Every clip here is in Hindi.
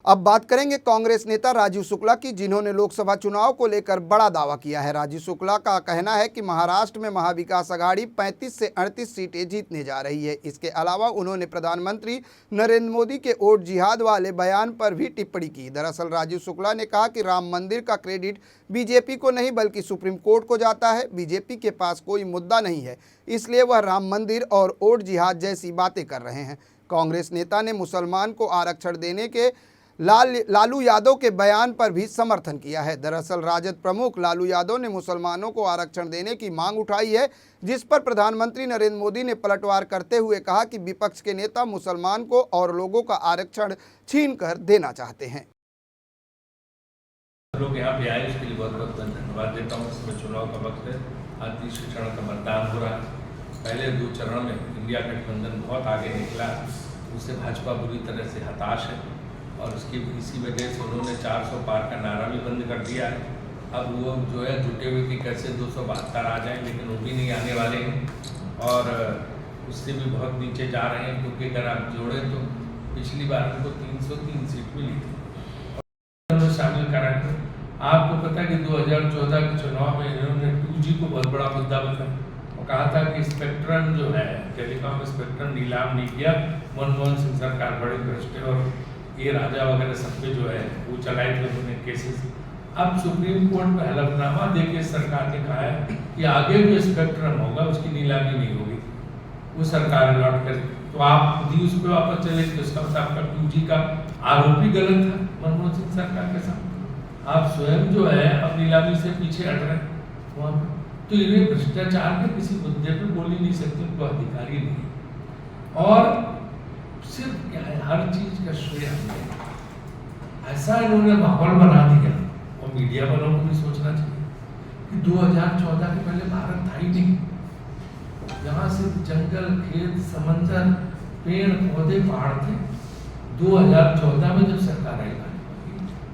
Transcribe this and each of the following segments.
अब बात करेंगे कांग्रेस नेता राजीव शुक्ला की, जिन्होंने लोकसभा चुनाव को लेकर बड़ा दावा किया है। राजीव शुक्ला का कहना है कि महाराष्ट्र में महाविकास आघाड़ी 35 से 38 सीटें जीतने जा रही है। इसके अलावा उन्होंने प्रधानमंत्री नरेंद्र मोदी के वोट जिहाद वाले बयान पर भी टिप्पणी की। दरअसल राजीव शुक्ला ने कहा कि राम मंदिर का क्रेडिट बीजेपी को नहीं बल्कि सुप्रीम कोर्ट को जाता है। बीजेपी के पास कोई मुद्दा नहीं है, इसलिए वह राम मंदिर और वोट जिहाद जैसी बातें कर रहे हैं। कांग्रेस नेता ने मुसलमान को आरक्षण देने के लालू यादव के बयान पर भी समर्थन किया है। दरअसल राजद प्रमुख लालू यादव ने मुसलमानों को आरक्षण देने की मांग उठाई है, जिस पर प्रधानमंत्री नरेंद्र मोदी ने पलटवार करते हुए कहा कि विपक्ष के नेता मुसलमान को और लोगों का आरक्षण छीन कर देना चाहते हैं। लोग यहाँ पे आए उसके लिए बहुत बहुत धन्यवाद देता हूँ। इसमें चुनाव का वक्त है, आज तीसरे चरण का मतदान हो रहा है। पहले 2 चरण में इंडिया गठबंधन बहुत आगे निकला, उससे भाजपा बुरी तरह से हताश है और इसी वजह से उन्होंने 400 पार का नारा भी बंद कर दिया है। अब वो जो है जुटे हुए कि कैसे 272 आ जाए, लेकिन वो भी नहीं आने वाले हैं और उससे भी बहुत नीचे जा रहे हैं, क्योंकि अगर आप जोड़ें तो पिछली बार उनको 303 सीट मिली थी। शामिल कराएंगे। आपको पता है कि 2014 के चुनाव में इन्होंने 2G को बहुत बड़ा मुद्दा बताया और कहा था कि स्पेक्ट्रम जो है टेलीकॉम स्पेक्ट्रम नीलाम नहीं किया। मनमोहन सिंह सरकार बड़े भ्रष्ट है और ये राजा वगैरह सब पे जो है वो चलाए थे उन्होंने केसेस। अब सुप्रीम कोर्ट में हलफनामा देके सरकार ने कहा है कि आगे जो स्पेक्ट्रम होगा उसकी नीलामी नहीं होगी, वो सरकार लौट कर। तो आप खुद ही उस पर वापस चले कि उसका मतलब आपका 2G का आरोपी गलत था मनमोहन सिंह सरकार के साथ। आप स्वयं जो है अब नीलामी से पीछे हट रहे हैं वहाँ पर। तो इन्हें भ्रष्टाचार के किसी मुद्दे पर बोल ही नहीं सकते, उनको अधिकार ही नहीं। और सिर्फ क्या है, हर चीज का श्रेय हमें। ऐसा इन्होंने माहौल बना दिया और मीडिया वालों को भी सोचना चाहिए कि 2014 के पहले भारत था ही नहीं। यहाँ सिर्फ जंगल, खेत, समंदर, पेड़ पौधे, पहाड़ थे। 2014 में जब सरकार आई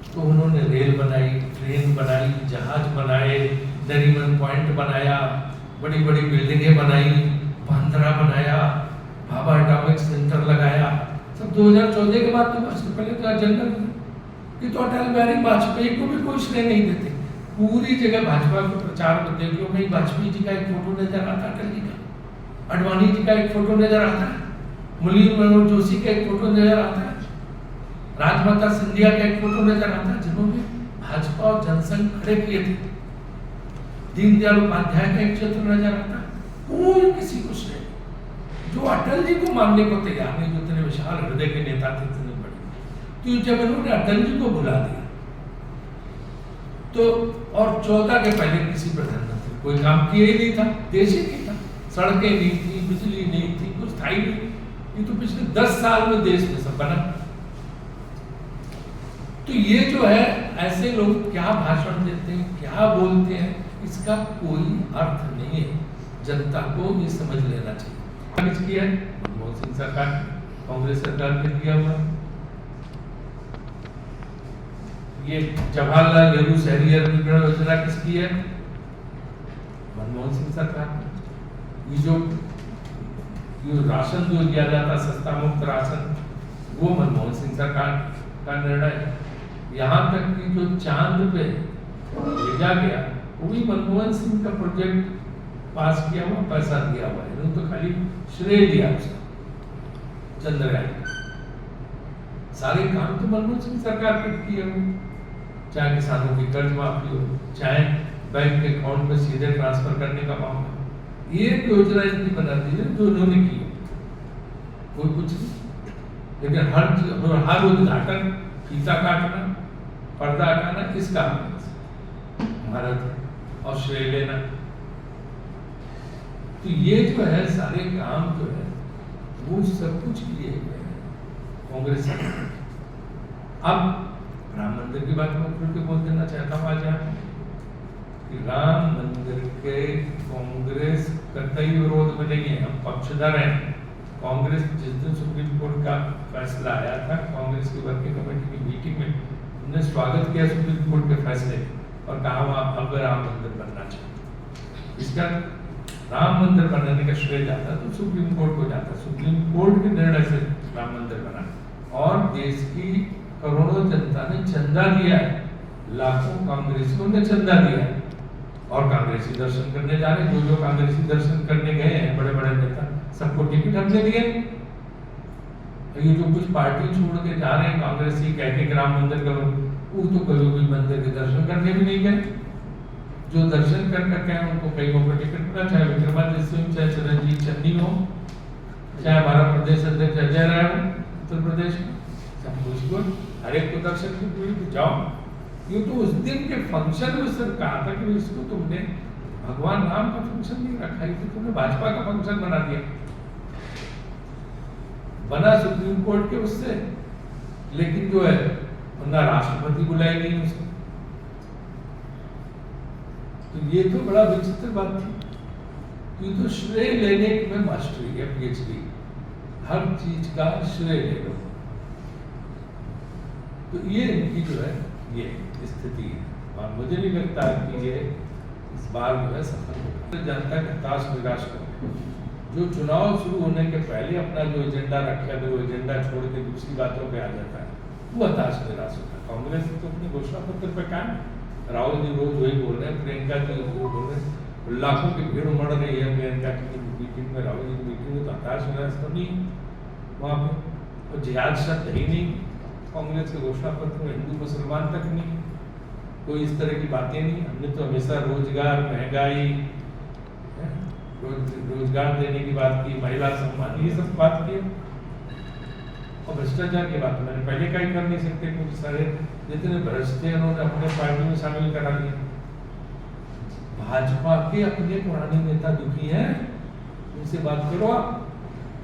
तो उन्होंने रेल बनाई, ट्रेन बनाई, जहाज बनाए, नरीमन पॉइंट बनाया, बड़ी बड़ी बिल्डिंगें बनाई, बांद्रा बनाया, भाभा एटॉमिक सेंटर लगाया। सब 2014 के बाद। तो उसके पहले तो जंगल कि तो अटल बिहारी वाजपेयी को भी कोई श्रेय नहीं देते। पूरी जगह भाजपा के प्रचार में देख लो, कहीं वाजपेयी जी का एक फोटो नजर आता है, अटल जी का, अडवाणी जी का एक फोटो नजर आता है, मुरली मनोहर जोशी का एक फोटो नजर आता है, राजमाता सिंधिया का एक फोटो नजर आता है, जिन्होंने भाजपा और जनसंघ खड़े किए थे। दीनदयाल उपाध्याय का एक चित्र नजर आता है। कोई किसी को श्रेय, जो अटल जी को मानने को तैयार नहीं, जो इतने विशाल हृदय के नेता थे, इतने बड़े। तो जब इन्होंने अटल जी को बुला दिया तो, और 14 के पहले किसी प्रधानमंत्री कोई काम किया ही नहीं था, देश ही नहीं था, सड़कें नहीं थी, बिजली नहीं थी, कुछ था ही नहीं। ये तो पिछले 10 साल में देश में सब बना। तो ये जो है, ऐसे लोग क्या भाषण देते हैं, क्या बोलते हैं, इसका कोई अर्थ नहीं है। जनता को ये समझ लेना चाहिए। किसकी है? मनमोहन सिंह सरकार, कांग्रेस सरकार ने दिया हुआ। ये जवाहरलाल नेहरू शहरी अभिवृद्धि योजना किसकी है? मनमोहन सिंह सरकार। ये जो राशन जो दिया जाता सस्ता मुफ्त राशन, वो मनमोहन सिंह सरकार का निर्णय है। यहाँ तक कि जो चांद पे भेजा गया वो भी मनमोहन सिंह का प्रोजेक्ट पास किया हुआ, पैसा दिया हुआ है। इन्होंने तो खाली श्रेय दिया उसका, चंद्रयान। सारे काम तो मनमोहन सिंह सरकार के किए हुए, चाहे किसानों की कर्ज माफी हो, चाहे बैंक के अकाउंट में सीधे ट्रांसफर करने का मामला। ये योजना इतनी बना दी है जो उन्होंने की, कोई कुछ नहीं। लेकिन हर उद्घाटन, फीता काटना, पर्दा हटाना किसका? भारत। और श्रेय लेना। तो ये जो है सारे काम जो है वो सब कुछ किए हुए हैं कांग्रेस सरकार। अब राम मंदिर की बात मैं खुल के बोल देना चाहता हूँ आज यहाँ कि राम मंदिर के कांग्रेस कतई विरोध में नहीं है, हम पक्षधर हैं। कांग्रेस जिस दिन सुप्रीम कोर्ट का फैसला आया था, कांग्रेस की वर्किंग कमेटी की मीटिंग में उन्होंने स्वागत किया सुप्रीम कोर्ट के फैसले और कहा वहां अब राम मंदिर बनना चाहिए। इसका राम मंदिर बनाने का श्रेय जाता तो सुप्रीम कोर्ट को जाता। सुप्रीम कोर्ट के निर्णय से राम मंदिर बना और देश की करोड़ों जनता ने चंदा दिया है, लाखों कांग्रेसियों ने चंदा दिया है और कांग्रेसी दर्शन करने जा रहे हैं। जो कांग्रेसी दर्शन करने गए हैं बड़े बड़े नेता, सबको टिकट हमने दिए। ये जो कुछ पार्टी छोड़ के जा रहे हैं कांग्रेसी, कह के राम मंदिर का, वो तो कभी भी मंदिर के दर्शन करने भी नहीं गए। जो दर्शन कर गए उनको कईयों को टिकट मिला, चाहे विक्रमादित्य सिंह, चाहे चिरंजीव चन्नी हो, चाहे हमारा प्रदेश अध्यक्ष अजय राय हो उत्तर प्रदेश में, सब कुछ हर एक को दर्शन की जाओ। ये तो उस दिन के फंक्शन में सर कहा था कि इसको तुमने भगवान राम का फंक्शन नहीं रखा, तो तुमने भाजपा का फंक्शन बना दिया। बना सुप्रीम कोर्ट के उससे, लेकिन जो है ना राष्ट्रपति बुलाए नहीं उसको। तो ये तो बड़ा विचित्र बात थी। ये तो श्रेय लेने में मास्टरी है, पीएचडी, हर चीज का श्रेय ले लो। तो ये इनकी जो है ये स्थिति है और मुझे नहीं लगता कि ये इस बार जो है सफल होगा। जनता के हताश निराश कर जो चुनाव शुरू होने के पहले अपना जो एजेंडा रखा है वो एजेंडा छोड़ के दूसरी बातों पे आ जाता है, वो हताश निराश होता है। कांग्रेस तो अपने घोषणा पत्र पे काम, राहुल जी रोज वही बोल रहे हैं, प्रियंका जी वो बोल रहे हैं, लाखों की भीड़ उमड़ रही है प्रियंका की मीटिंग में, राहुल जी की मीटिंग में, तो हताश निराश तो नहीं वहाँ पे। और जिहाद शब्द ही नहीं कांग्रेस के घोषणा पत्र में, हिंदू मुसलमान तक नहीं, कोई इस तरह की बातें नहीं। हमने तो हमेशा रोजगार, महंगाई, रोजगार देने की बात की, महिला सम्मान, ये सब बात की। और भ्रष्टाचार की बात मैंने पहले का ही कर नहीं सकते, क्योंकि सारे जितने भ्रष्ट थे उन्होंने अपने पार्टी में शामिल करा दिया। भाजपा के अपने पुराने नेता दुखी हैं, उनसे बात करो आप।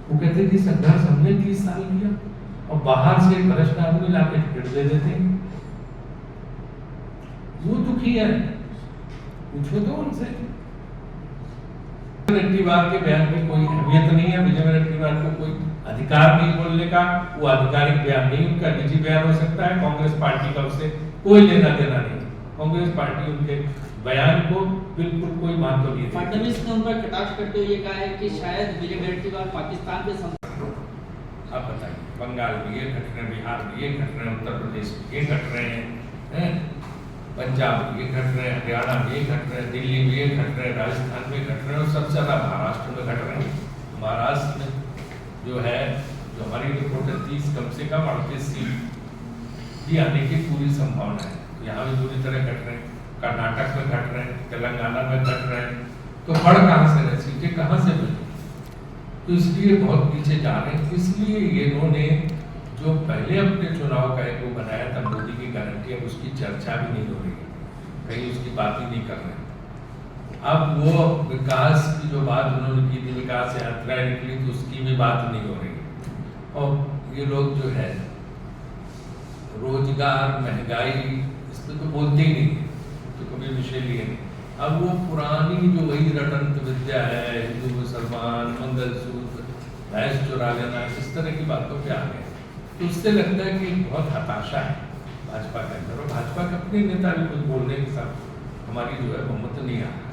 वो कहते कि संघर्ष हमने 30 साल किया और बाहर से भ्रष्ट आदमी लाके टिकट दे देते, वो दुखी है, पूछो तो उनसे। वन्यजीवार के बयान में कोई अहमियत नहीं है, विजय वन्यजीवार को कोई अधिकार नहीं बोलने का, वो आधिकारिक बयान नहीं, उनका निजी बयान हो सकता है, कांग्रेस पार्टी का उससे कोई लेना देना नहीं। कांग्रेस पार्टी उनके बयान को बिल्कुल कोई महत्व नहीं देती। फडणवीस ने उन पर कटाक्ष करते हुए कहा है कि शायद विजय वन्यजीवार पाकिस्तान के आप बताइए, बंगाल में ये घट रहे हैं, बिहार में ये घट रहे हैं, उत्तर प्रदेश में ये घट रहे हैं, पंजाब में ये घट रहे हैं, हरियाणा में ये घट रहे हैं, दिल्ली में ये घट रहे हैं, राजस्थान में घट रहे हैं, और सबसे ज्यादा महाराष्ट्र में घट रहे हैं। महाराष्ट्र में जो है, जो हमारी रिपोर्ट है, 30 कम से कम 38 सीट भी आने की पूरी संभावना है। यहाँ भी पूरी तरह घट रहे हैं, कर्नाटक में घट रहे हैं, तेलंगाना में घट रहे हैं, तो बढ़ कहाँ से रहे, सीटें कहाँ से मिली? तो इसलिए बहुत पीछे जा रहे हैं। इसलिए ये इन्होंने जो पहले अपने चुनाव का एक वो बनाया था मोदी की गारंटी, अब उसकी चर्चा भी नहीं हो रही है, कहीं उसकी बात ही नहीं कर रहे। अब वो विकास की जो बात उन्होंने की थी, विकास यात्रा निकली, तो उसकी भी बात नहीं हो रही। और ये लोग जो है रोजगार, महंगाई, इस पर तो बोलते ही नहीं, तो कभी विषय लिए नहीं। अब वो पुरानी जो वही रटंत विद्या है, हिंदू मुसलमान, मंगलसूत्र, भैंस चुरा लेना, इस तरह की बातों पे आ गए। तो उससे लगता है कि बहुत हताशा है भाजपा के अंदर, और भाजपा के अपने नेता भी कुछ बोलने के साथ हमारी जो है बहुमत नहीं आ रहा है।